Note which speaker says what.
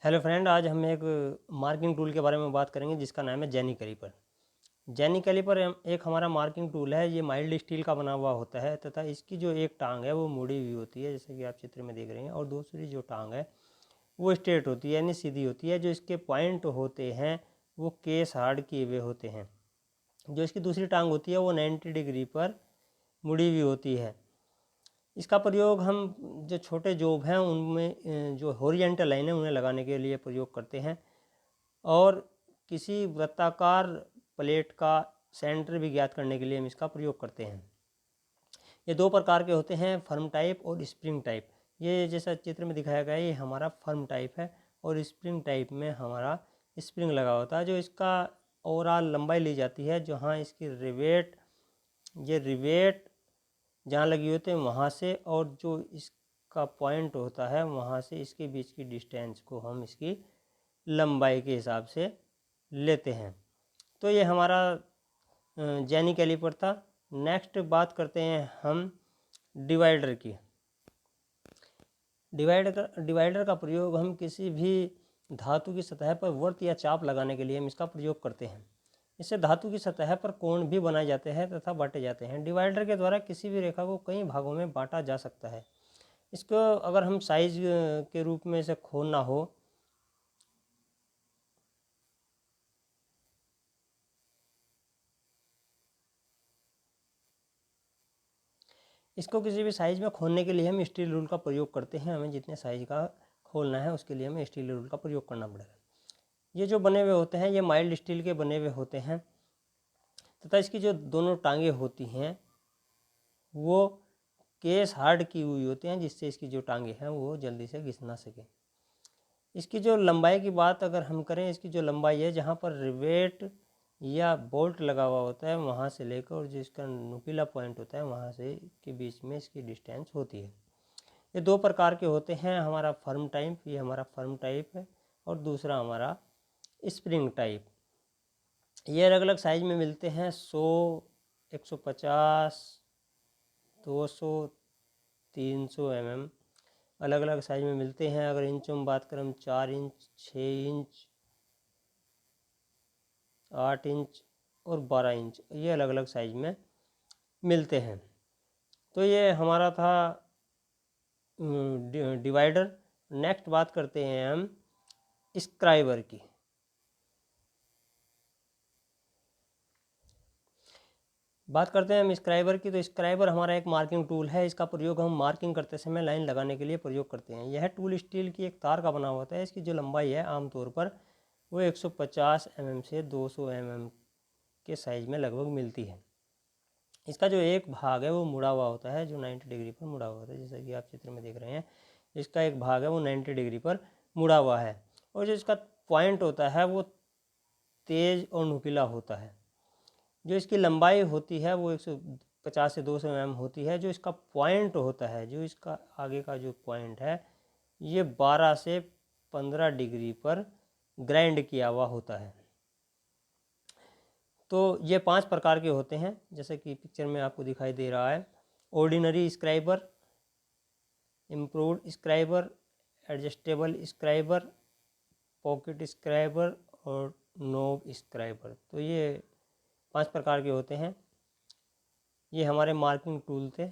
Speaker 1: Hello friend, आज हम एक मार्किंग टूल के बारे में बात करेंगे जिसका नाम है जेनी कैलिपर। जेनी कैलिपर एक हमारा मार्किंग टूल है। ये माइल्ड स्टील का बना हुआ होता है तथा इसकी जो एक टांग है वो मुड़ी हुई होती है, जैसे कि आप चित्र में देख रहे हैं, और दूसरी जो टांग है वो स्ट्रेट होती है, यानी सीधी होती है। जो इसके पॉइंट होते हैं वो केस हार्ड किए हुए होते हैं। जो इसकी दूसरी टांग होती है वो 90 डिग्री पर मुड़ी हुई होती है। इसका प्रयोग हम जो छोटे जॉब हैं उनमें जो हॉरिजॉन्टल लाइन है उन्हें लगाने के लिए प्रयोग करते हैं, और किसी वृत्ताकार प्लेट का सेंटर भी ज्ञात करने के लिए हम इसका प्रयोग करते हैं। ये दो प्रकार के होते हैं, फर्म टाइप और स्प्रिंग टाइप। ये जैसा चित्र में दिखाया गया है ये हमारा फर्म टाइप है, और स्प्रिंग टाइप में हमारा स्प्रिंग लगा होता है। जो इसका ओवरऑल लंबाई ली जाती है, जहाँ इसकी रिवेट जहाँ लगी होती है वहाँ से, और जो इसका पॉइंट होता है वहाँ से इसके बीच की डिस्टेंस को हम इसकी लंबाई के हिसाब से लेते हैं। तो ये हमारा जेनी कैलिपर था। नेक्स्ट बात करते हैं हम डिवाइडर की। डिवाइडर का प्रयोग हम किसी भी धातु की सतह पर वर्त या चाप लगाने के लिए हम इसका प्रयोग करते हैं। इससे धातु की सतह पर कोण भी बनाए जाते हैं तथा बांटे जाते हैं। डिवाइडर के द्वारा किसी भी रेखा को कई भागों में बांटा जा सकता है। इसको अगर हम साइज के रूप में इसे खोलना हो, इसको किसी भी साइज़ में खोलने के लिए हम स्टील रूल का प्रयोग करते हैं। हमें जितने साइज़ का खोलना है उसके लिए हमें स्टील रूल का प्रयोग करना पड़ेगा। ये जो बने हुए होते हैं ये माइल्ड स्टील के बने हुए होते हैं तथा इसकी जो दोनों टांगें होती हैं वो केस हार्ड की हुई होती हैं, जिससे इसकी जो टांगें हैं वो जल्दी से घिस ना सके। इसकी जो लंबाई की बात अगर हम करें, इसकी जो लंबाई है जहाँ पर रिवेट या बोल्ट लगा हुआ होता है वहाँ से लेकर और जिसका नुकीला पॉइंट होता है वहाँ से के बीच में इसकी डिस्टेंस होती है। ये दो प्रकार के होते हैं, हमारा फर्म टाइप, ये हमारा फर्म टाइप है, और दूसरा हमारा स्प्रिंग टाइप। ये अलग अलग साइज में मिलते हैं, 100, 150, 200, 300 mm अलग अलग साइज में मिलते हैं। अगर इंचों में बात करें, 4 इंच, 6 इंच, 8 इंच और 12 इंच, ये अलग अलग साइज में मिलते हैं। तो ये हमारा था डिवाइडर। नेक्स्ट बात करते हैं हम स्क्राइबर की। बात करते हैं हम स्क्राइबर की। तो स्क्राइबर हमारा एक मार्किंग टूल है। इसका प्रयोग हम मार्किंग करते समय लाइन लगाने के लिए प्रयोग करते हैं। यह टूल स्टील की एक तार का बना होता है। इसकी जो लंबाई है आमतौर पर वो 150 mm से 200 mm के साइज में लगभग मिलती है। इसका जो एक भाग है वो मुड़ा हुआ होता है, जो 90 डिग्री पर मुड़ा हुआ होता है, जैसा कि आप चित्र में देख रहे हैं। इसका एक भाग है वो 90 डिग्री पर मुड़ा हुआ है, और जो इसका पॉइंट होता है वो तेज और नुकीला होता है। जो इसकी लंबाई होती है वो 150 से 200 mm होती है। जो इसका पॉइंट होता है, जो इसका आगे का जो पॉइंट है, ये 12 से 15 डिग्री पर ग्राइंड किया हुआ होता है। तो ये 5 प्रकार के होते हैं, जैसे कि पिक्चर में आपको दिखाई दे रहा है। Ordinary scriber, improved scriber, adjustable scriber, pocket scriber और नोब स्क्राइबर। तो ये 5 प्रकार के होते हैं। ये हमारे मार्किंग टूल थे।